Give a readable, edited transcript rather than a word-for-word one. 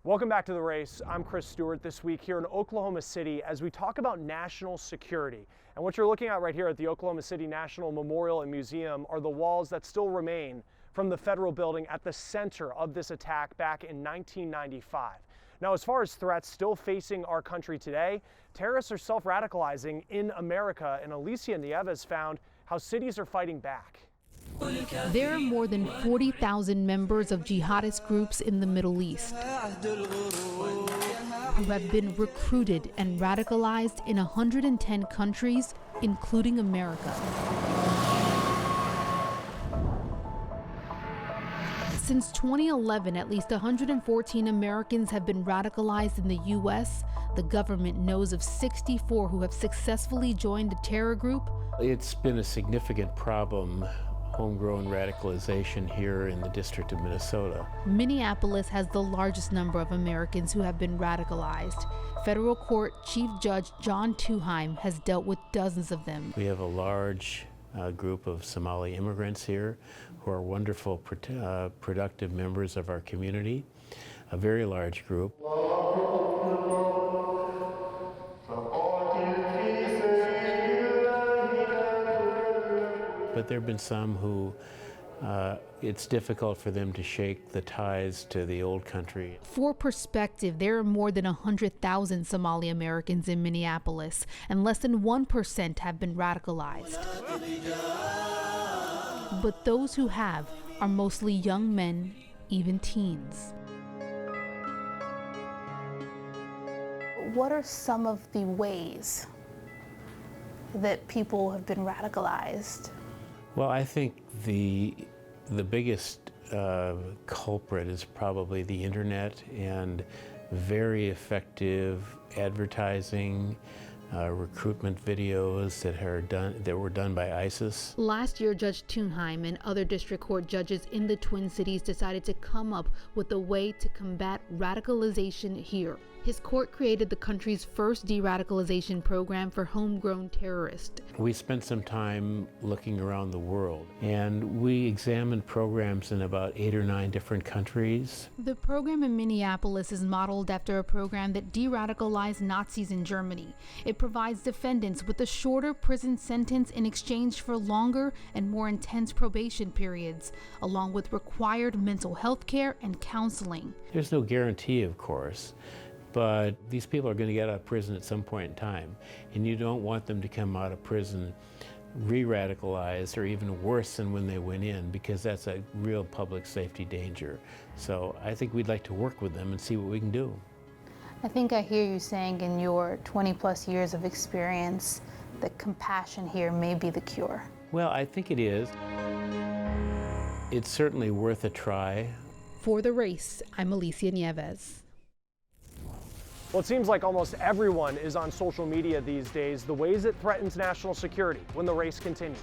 Welcome back to The Race. I'm Chris Stewart this week here in Oklahoma City as we talk about national security. And what you're looking at right here at the Oklahoma City National Memorial and Museum are the walls that still remain from the federal building at the center of this attack back in 1995. Now, as far as threats still facing our country today, terrorists are self-radicalizing in America, and Alicia Nieves found how cities are fighting back. There are more than 40,000 members of jihadist groups in the Middle East who have been recruited and radicalized in 110 countries, including America. Since 2011, at least 114 Americans have been radicalized in the U.S. The government knows of 64 who have successfully joined a terror group. It's been a significant problem. Homegrown radicalization here in the District of Minnesota. Minneapolis has the largest number of Americans who have been radicalized. Federal Court Chief Judge John Tuheim has dealt with dozens of them. We have a large group of Somali immigrants here who are wonderful, productive members of our community, a very large group. But there have been some who it's difficult for them to shake the ties to the old country. For perspective, there are more than 100,000 Somali Americans in Minneapolis, and less than 1% have been radicalized. But those who have are mostly young men, even teens. What are some of the ways that people have been radicalized? Well, I think the biggest culprit is probably the internet and very effective advertising, recruitment videos that were done by ISIS. Last year, Judge Tuheim and other district court judges in the Twin Cities decided to come up with a way to combat radicalization here. His court created the country's first de-radicalization program for homegrown terrorists. We spent some time looking around the world, and we examined programs in about 8 or 9 different countries. The program in Minneapolis is modeled after a program that de-radicalized Nazis in Germany. It provides defendants with a shorter prison sentence in exchange for longer and more intense probation periods, along with required mental health care and counseling. There's no guarantee, of course, but these people are going to get out of prison at some point in time, and you don't want them to come out of prison re-radicalized or even worse than when they went in, because that's a real public safety danger. So I think we'd like to work with them and see what we can do. I think I hear you saying in your 20+ years of experience that compassion here may be the cure. Well, I think it is. It's certainly worth a try. For The Race, I'm Alicia Nieves. Well, it seems like almost everyone is on social media these days, the ways it threatens national security when the race continues.